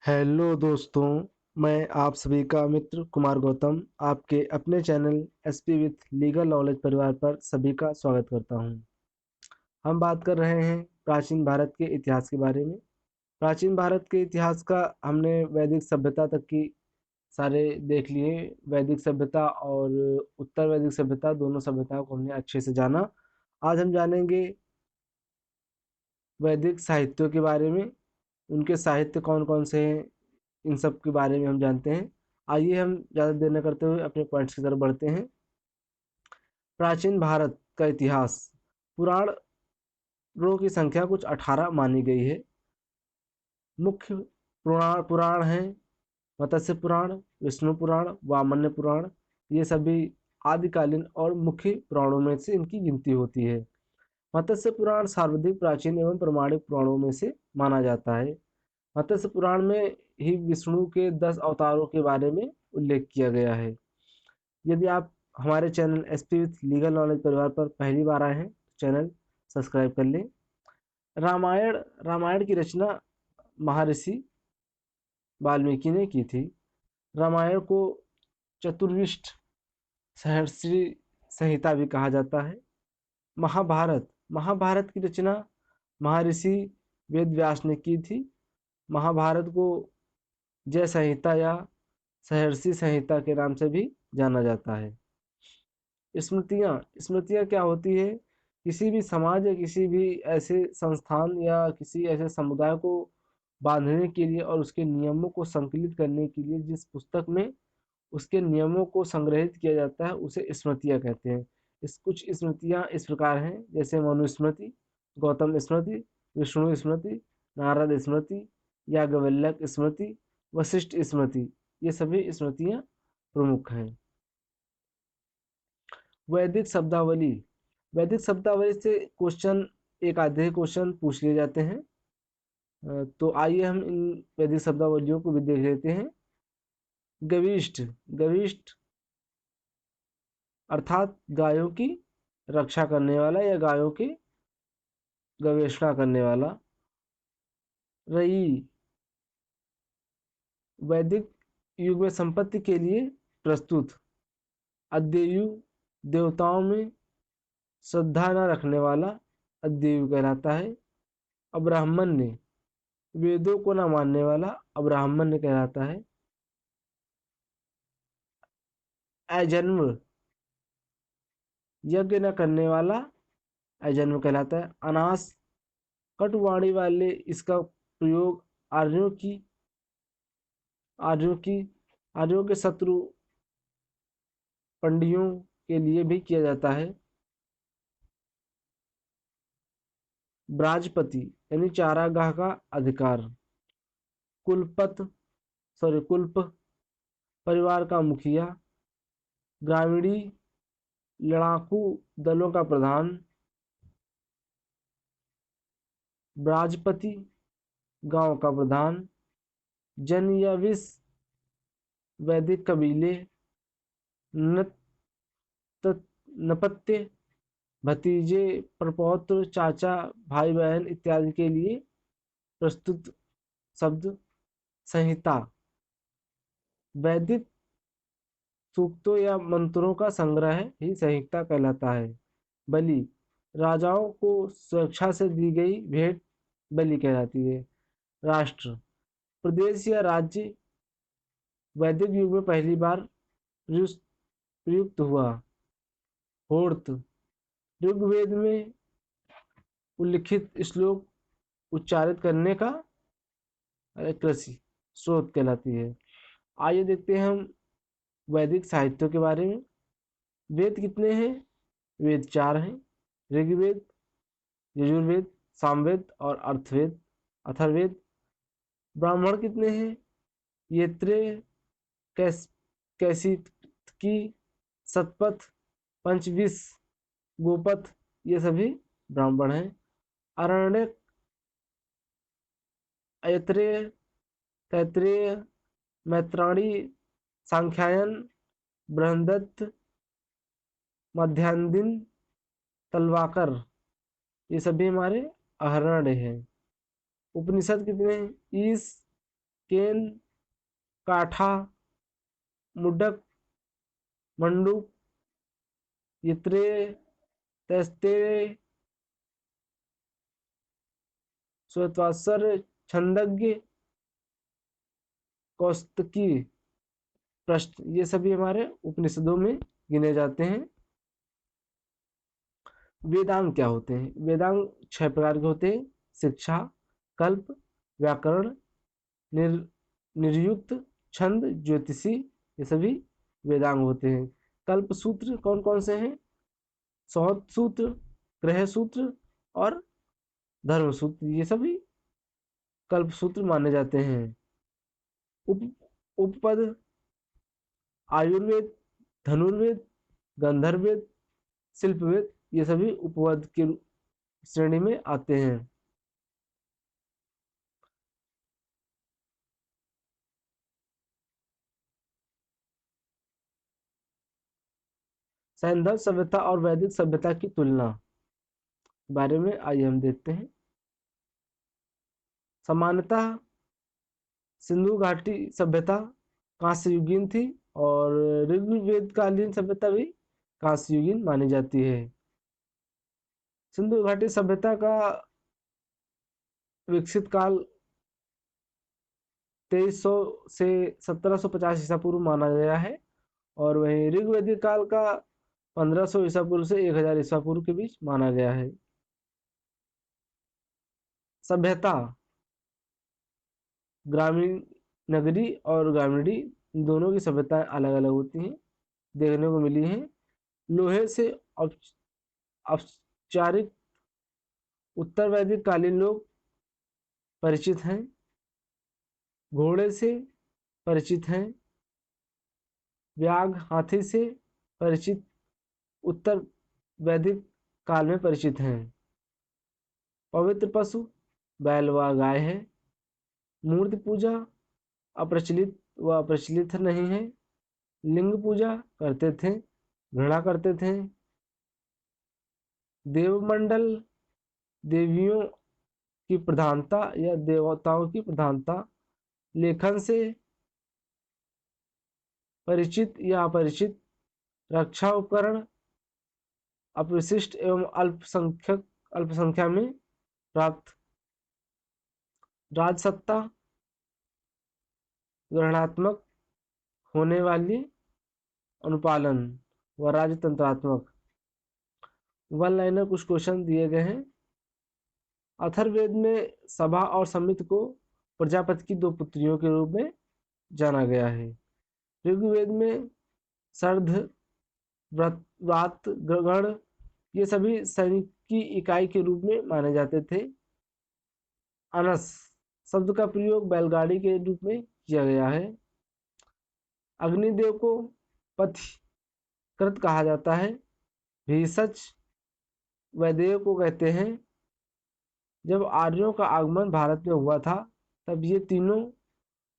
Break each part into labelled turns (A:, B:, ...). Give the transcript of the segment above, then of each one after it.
A: Hello दोस्तों, मैं आप सभी का मित्र कुमार गौतम आपके अपने channel SP with legal knowledge परिवार पर सभी का स्वागत करता हूं। हम बात कर रहे हैं प्राचीन भारत के इतिहास के बारे में। प्राचीन भारत के इतिहास का हमने वैदिक सभ्यता तक की सारे देख लिए। वैदिक सभ्यता और उत्तर वैदिक सभ्यता दोनों सभ्यताओं को हमने अच्छे से जाना। आज हम जानेंगे वैदिक साहित्यों के बारे में। उनके साहित्य कौन कौन से हैं, इन सब के बारे में हम जानते हैं। आइए हम ज़्यादा देर न करते हुए अपने पॉइंट्स की तरफ बढ़ते हैं। प्राचीन भारत का इतिहास। पुराणों की संख्या कुछ 18 मानी गई है। मुख्य पुराण पुराण हैं मत्स्य पुराण, विष्णु पुराण, वामन पुराण। ये सभी आदिकालीन और मुख्य पुराणों में से इनकी गिनती होती है। मत्स्य पुराण सर्वाधिक प्राचीन एवं प्रमाणिक पुराणों में से माना जाता है। मत्स्य पुराण में ही विष्णु के 10 अवतारों के बारे में उल्लेख किया गया है। यदि आप हमारे channel SP with legal knowledge परिवार पर पहली बार आए हैं तो चैनल सब्सक्राइब कर लें। रामायण रामायण की रचना महर्षि वाल्मीकि ने की थी। रामायण को चतुर्विष्ट सहस्री संहिता भी कहा जाता है। महाभारत महाभारत की रचना महर्षि वेदव्यास ने की थी। महाभारत को जय संहिता या सहर्षि संहिता के नाम से भी जाना जाता है। स्मृतियाँ स्मृतियाँ क्या होती है? किसी भी समाज या किसी भी ऐसे संस्थान या किसी ऐसे समुदाय को बांधने के लिए और उसके नियमों को संकलित करने के लिए जिस पुस्तक में उसके नियमों को संग्रहित किया जाता है उसे स्मृतियाँ कहते हैं। इस कुछ स्मृतियाँ इस प्रकार हैं, जैसे मनुस्मृति, गौतम स्मृति, विष्णु स्मृति, नारद स्मृति, याज्ञवल्क्य स्मृति, वशिष्ठ स्मृति। ये सभी स्मृतियाँ प्रमुख हैं। वैदिक शब्दावली। वैदिक शब्दावली से क्वेश्चन, एक आधे क्वेश्चन पूछ लिए जाते हैं। तो आइए हम इन वैदिक शब्दावलियों को भी देख लेते हैं। गविष्ठ गविष्ठ अर्थात गायों की रक्षा करने वाला या गायों की गवेषणा करने वाला। रई वैदिक युग में संपत्ति के लिए प्रस्तुत। अद्ययु देवताओं में श्रद्धा न रखने वाला अद्ययु कहलाता है। अब्राह्मण्य वेदों को न मानने वाला अब्राह्मण्य कहलाता है। अजन्म यज्ञ न करने वाला अजन्म कहलाता है। अनास कटुवाणी वाले इसका प्रयोग आर्यों की आर्यों की आर्यों के शत्रु पंडियों के लिए भी किया जाता है। ब्राजपति यानी चारागाह का अधिकार। कुल्प परिवार का मुखिया। ग्रामीणी लड़ाकू दलों का प्रधान। ब्राजपति गांव का प्रधान। जनयविस वैदिक कबीले। नपत्य भतीजे, प्रपौत्र, चाचा, भाई बहन इत्यादि के लिए प्रस्तुत शब्द। संहिता वैदिक सूक्तों या मंत्रों का संग्रह ही संहिता कहलाता है। बलि राजाओं को स्वेच्छा से दी गई भेंट बलि कहलाती है। राष्ट्र प्रदेश या राज्य वैदिक युग में पहली बार प्रयुक्त हुआ। होर्त ऋग्वेद में उल्लिखित श्लोक उच्चारित करने का कृषि स्रोत कहलाती है। आइए देखते हैं हम वैदिक साहित्यों के बारे में। वेद कितने हैं? वेद 4 हैं। ऋग्वेद, यजुर्वेद, सामवेद और अथर्ववेद। ब्राह्मण कितने हैं? येत्रे, कैस कैसिकी, सतपथ, पंचविश, गोपथ। ये सभी ब्राह्मण हैं। अरण्यक, ऐत्रेय, तैत्रेय, मैत्राणी, सांख्यायन, बृहदत्त, मध्यान्दिन, तलवाकर। ये सभी हमारे अरण्य हैं। उपनिषद कितने हैं? ईश, केन, काठा, मुडक, मंडूक, यत्रे, तस्तेरे, श्वेतवासर, छंदज्ञ, कौस्तकी, प्रश्न, ये सभी हमारे उपनिषदों में गिने जाते हैं। वेदांग क्या होते हैं? वेदांग 6 प्रकार के होते हैं: शिक्षा, कल्प, व्याकरण, निर निर्युक्त, छंद, ज्योतिषी, ये सभी वेदांग होते हैं। कल्प सूत्र कौन कौन से हैं? सौत सूत्र, ग्रह सूत्र और धर्म सूत्र, ये सभी कल्प सूत्र माने जाते हैं। उप उपपद आयुर्वेद, धनुर्वेद, गंधर्ववेद, शिल्पवेद, ये सभी उपपद की श्रेणी में आते हैं। सैंधव सभ्यता और वैदिक सभ्यता की तुलना के बारे में आइए हम देखते हैं। समानतः सिंधु घाटी सभ्यता कांस्य युगीन थी और ऋग्वेद कालीन सभ्यता भी कांस्य युगीन मानी जाती है। सिंधु घाटी सभ्यता का विकसित काल 2300 से 1750 ईसा पूर्व माना गया है और वहीं ऋग्वेदिक काल का 1500 ईसा पूर्व से 1000 ईसा पूर्व के बीच माना गया है। सभ्यता ग्रामीण, नगरी और ग्रामीणी दोनों की सभ्यताएं अलग अलग होती हैं, देखने को मिली हैं। लोहे से औपचारिक उत्तर वैदिक कालीन लोग परिचित हैं। घोड़े से परिचित हैं। व्याघ्र हाथी से परिचित उत्तर वैदिक काल में परिचित हैं। पवित्र पशु बैल व गाय है। मूर्ति पूजा अप्रचलित नहीं है। लिंग पूजा करते थे, घृणा करते थे। देवमंडल देवियों की प्रधानता या देवताओं की प्रधानता, लेखन से परिचित या अपरिचित। रक्षा उपकरण अपविशिष्ट एवं अल्पसंख्या में प्राप्त। राजसत्ता ग्रहणात्मक होने वाली अनुपालन व राजतंत्रात्मक। वन लाइनर कुछ क्वेश्चन दिए गए हैं। अथर्ववेद में सभा और समिति को प्रजापति की 2 पुत्रियों के रूप में जाना गया है। ऋग्वेद में सर्ध, व्रात, गण, ये सभी सैनिक की इकाई के रूप में माने जाते थे। अनस शब्द का प्रयोग बैलगाड़ी के रूप में किया गया है। अग्निदेव को पथिकृत कहा जाता है। भीषज वैदेव को कहते हैं। जब आर्यों का आगमन भारत में हुआ था तब ये तीनों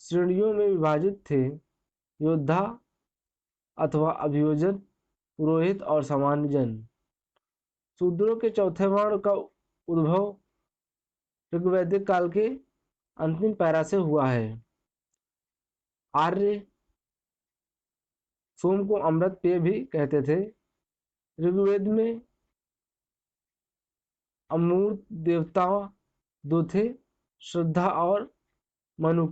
A: श्रेणियों में विभाजित थे: योद्धा अथवा अभियोजन, पुरोहित और सामान्य जन। शूद्रों के चौथे वर्ण का उद्भव ऋग्वैदिक काल के अंतिम पैरा से हुआ है। आर्य सोम को अमृत पेय भी कहते थे। ऋग्वेद में अमूर्त देवता 2 थे: श्रद्धा और मनु।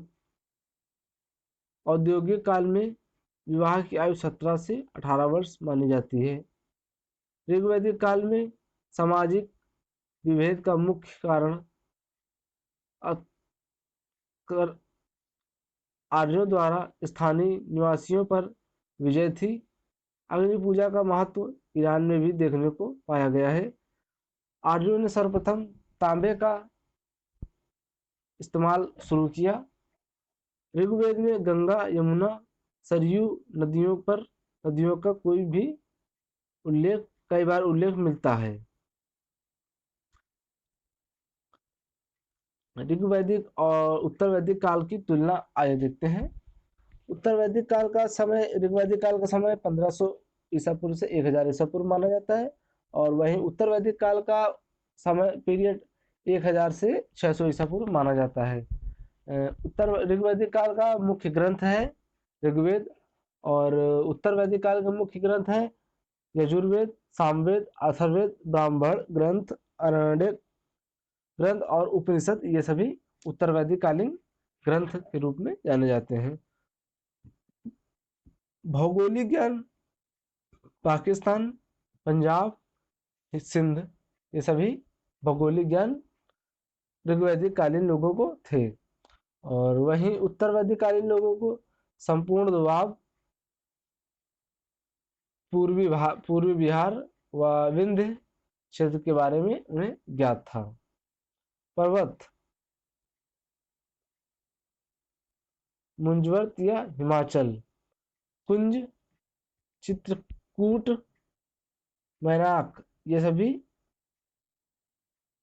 A: औद्योगिक काल में विवाह की आयु 17 से 18 वर्ष मानी जाती है। ऋग्वैदिक काल में सामाजिक विभेद का मुख्य कारण आर्यों द्वारा स्थानीय निवासियों पर विजय थी। अग्नि पूजा का महत्व ईरान में भी देखने को पाया गया है। आर्यों ने सर्वप्रथम तांबे का इस्तेमाल शुरू किया। ऋग्वेद में गंगा, यमुना, सरयू नदियों का कई बार उल्लेख मिलता है। ऋग्वैदिक और उत्तर वैदिक काल की तुलना आइए देखते हैं। ऋग्वैदिक काल का समय 1500 ईसा पूर्व से 1000 ईसा पूर्व माना जाता है और वहीं उत्तर वैदिक काल का समय पीरियड 1000 से 600 ईसा पूर्व माना जाता है। उत्तर ऋग्वैदिक काल का मुख्य ग्रंथ है ऋग्वेद, और उत्तर वैदिक काल का मुख्य ग्रंथ है यजुर्वेद, सामवेद, अथर्ववेद, ब्राह्मण ग्रंथ, आरण्यक ग्रंथ और उपनिषद। ये सभी उत्तर वैदिक कालीन ग्रंथ के रूप में जाने जाते हैं। भौगोलिक ज्ञान, पाकिस्तान, पंजाब, सिंध, ये सभी भौगोलिक ज्ञान ऋग्वैदिक कालीन लोगों को थे। और वहीं उत्तर वैदिक कालीन लोगों को संपूर्ण दोआब, पूर्वी बिहार व विंध्य क्षेत्र के बारे में उन्हें ज्ञात था। पर्वत, मुंजवर्त या हिमाचल, कुंज, चित्रकूट, मैनाक, ये सभी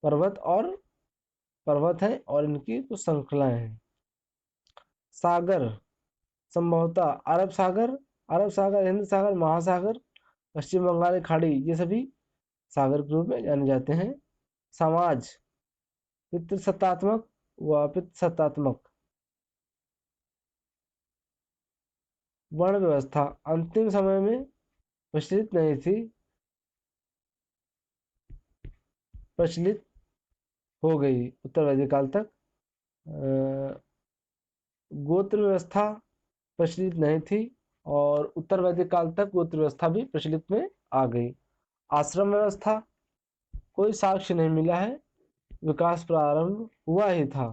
A: पर्वत हैं और इनकी कुछ श्रृंखलाएं हैं। सागर, संभवतः अरब सागर, हिंद सागर, महासागर, पश्चिम बंगाल की खाड़ी, ये सभी सागर के रूप में जाने जाते हैं। समाज, पितृसत्तात्मक व पितृसत्तात्मक। वर्ण व्यवस्था अंतिम समय में प्रचलित नहीं थी, प्रचलित हो गई उत्तर वैदिक काल तक। गोत्र व्यवस्था प्रचलित नहीं थी और उत्तर वैदिक काल तक गोत्र व्यवस्था भी प्रचलित में आ गई। आश्रम व्यवस्था, कोई साक्ष्य नहीं मिला है, विकास प्रारंभ हुआ ही था।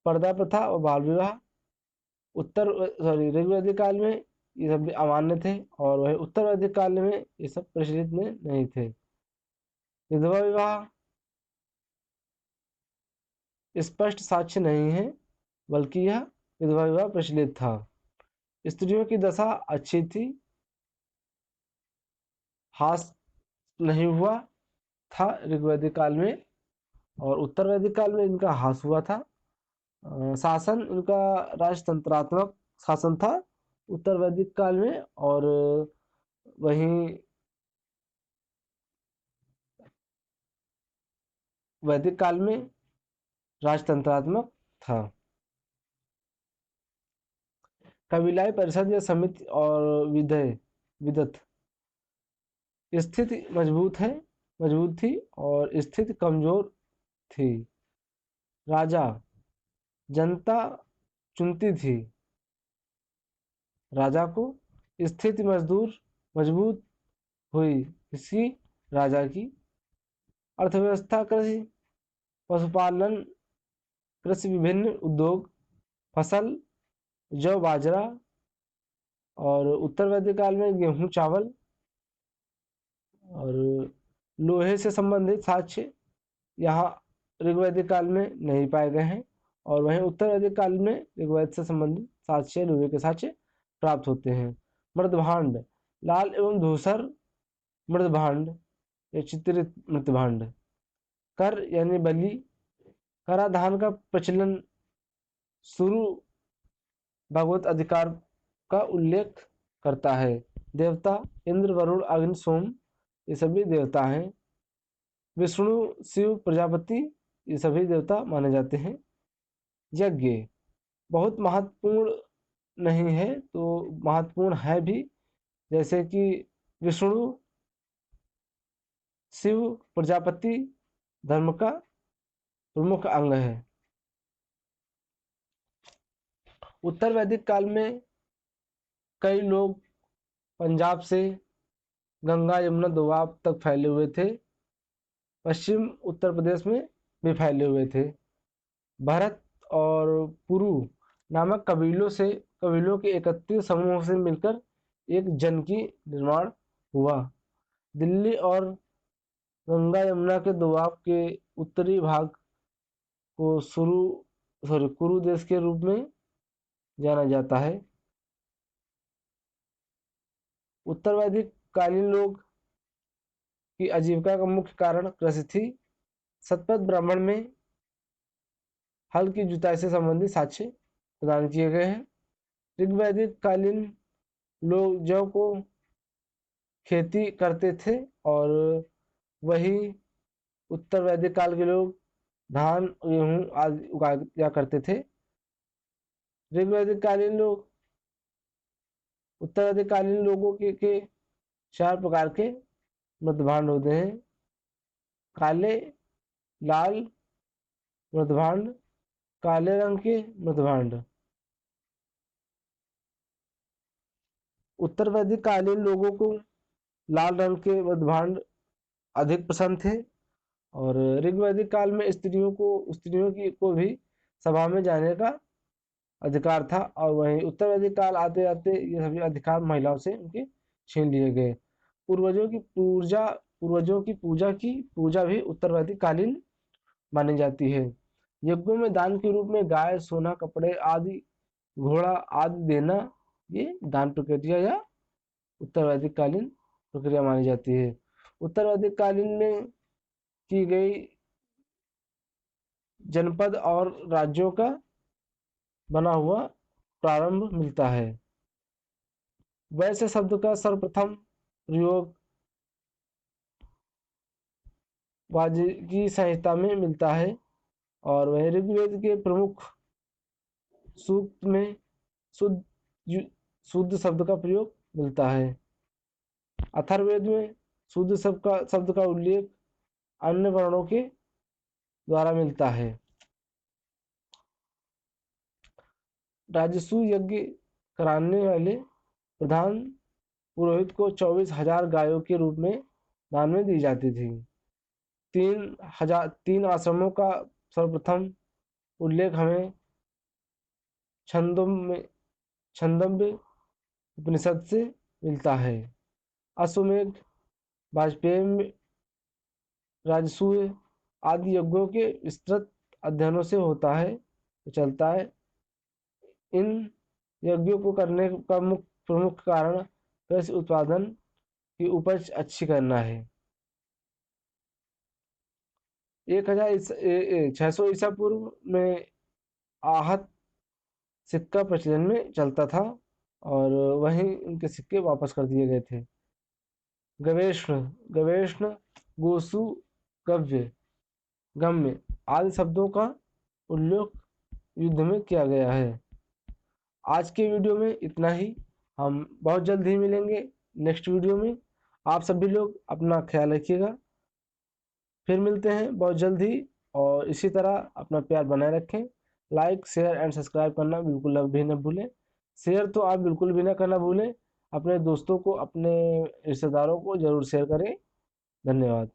A: पर्दा प्रथा और बाल विवाह, ऋग्वैदिक काल में ये सब अमान्य थे और वही उत्तर वैदिक काल में ये सब प्रचलित में नहीं थे। विधवा विवाह, स्पष्ट साक्ष्य नहीं है, बल्कि यह विधवा विवाह प्रचलित था। स्त्रियों की दशा अच्छी थी, हास नहीं हुआ था ऋग्वैदिक काल में, और उत्तर वैदिक काल में इनका हास हुआ था। शासन इनका राजतंत्रात्मक शासन था उत्तर वैदिक काल में, और वहीं वैदिक काल में राजतंत्रात्मक था। कबीलाई परिषद या समिति और विदत, स्थिति मजबूत थी और स्थिति कमजोर थी। राजा, जनता चुनती थी राजा को। स्थिति मजबूत हुई इसी राजा की। अर्थव्यवस्था, कृषि, पशुपालन, कृषि, विभिन्न उद्योग, फसल, जौ, बाजरा, और उत्तर वैदिक काल में गेहूं, चावल और लोहे से संबंधित साक्ष्य यहाँ ऋग्वैदिक काल में नहीं पाए गए हैं, और वहीं उत्तर वैदिक काल में ऋग्वेद से संबंधित साक्ष्य, लोहे के साक्ष्य प्राप्त होते हैं। मृदभांड, लाल एवं धूसर मृदभांड या चित्रित मृदभांड। कर यानी बलि, कराधान का प्रचलन शुरू भगवत अधिकार का उल्लेख करता है। देवता, इंद्र, वरुण, अग्नि, सोम, ये सभी देवता हैं। विष्णु, शिव, प्रजापति, ये सभी देवता माने जाते हैं। यज्ञ बहुत महत्वपूर्ण नहीं है तो महत्वपूर्ण है भी, जैसे कि विष्णु, शिव, प्रजापति धर्म का प्रमुख अंग है। उत्तर वैदिक काल में कई लोग पंजाब से गंगा यमुना दोआब तक फैले हुए थे, पश्चिम उत्तर प्रदेश में भी फैले हुए थे। भरत और पुरु नामक कबीलों के एकत्रित समूह से मिलकर एक जनकी निर्माण हुआ। दिल्ली और गंगा यमुना के दोआब के उत्तरी भाग को कुरु देश के रूप में जाना जाता है। उत्तर वैदिक कालीन लोग की आजीविका का मुख्य कारण कृषि थी। शतपथ ब्राह्मण में हल की जुताई से संबंधित साक्ष्य प्रदान किए गए हैं। ऋग्वैदिक कालीन लोग जौ को खेती करते थे और वही उत्तर वैदिक काल के लोग धान गेहूँ आदि उगाया करते थे। ऋग्वैदिक कालीन लोग उत्तराधिकालीन लोगों के 4 प्रकार के मृदभांड होते हैं। काले, लाल मृदभांड, काले रंग के मृदभांड। उत्तर वैदिक कालीन लोगों को लाल रंग के मृदभांड अधिक पसंद थे और ऋग्वैदिक काल में स्त्रियों की को भी सभा में जाने का अधिकार था और वहीं उत्तर वैदिक काल आते आते ये सभी अधिकार महिलाओं से उनके छीन लिए गए। पूर्वजों की पूजा भी उत्तर वैदिक कालीन मानी जाती है। यज्ञों में दान के रूप में गाय, सोना, कपड़े आदि, घोड़ा आदि देना, ये दान प्रक्रिया या उत्तर वैदिक कालीन प्रक्रिया मानी जाती है। उत्तर वैदिक कालीन में की गई जनपद और राज्यों का बना हुआ प्रारंभ मिलता है। वैश्य शब्द का सर्वप्रथम प्रयोग वाजि की संहिता में मिलता है और वह ऋग्वेद के प्रमुख सूक्त में शुद्ध शुद्ध शब्द का प्रयोग मिलता है। अथर्ववेद में शुद्ध शब्द का उल्लेख अन्य वर्णों के द्वारा मिलता है। राजसूय यज्ञ कराने वाले प्रधान पुरोहित को 24,000 गायों के रूप में दान में दी जाती थी। 3 आश्रमों का सर्वप्रथम उल्लेख हमें छंदोम्य उपनिषद से मिलता है। अश्वमेध, वाजपेयी, राजसूय आदि यज्ञों के विस्तृत अध्ययनों से होता है चलता है। इन यज्ञों को करने का प्रमुख कारण कृषि उत्पादन की उपज अच्छी करना है। 1600 ईसा पूर्व में आहत सिक्का प्रचलन में चलता था और वहीं उनके सिक्के वापस कर दिए गए थे। गवेषण, गोसु, गव्य, गम्य आदि शब्दों का उल्लेख युद्ध में किया गया है। आज के वीडियो में इतना ही। हम बहुत जल्द ही मिलेंगे नेक्स्ट वीडियो में। आप सभी लोग अपना ख्याल रखिएगा। फिर मिलते हैं बहुत जल्द ही और इसी तरह अपना प्यार बनाए रखें। लाइक, शेयर एंड सब्सक्राइब करना बिल्कुल भी न भूलें। शेयर तो आप बिल्कुल भी ना करना भूलें। अपने दोस्तों को, अपने रिश्तेदारों को ज़रूर शेयर करें। धन्यवाद।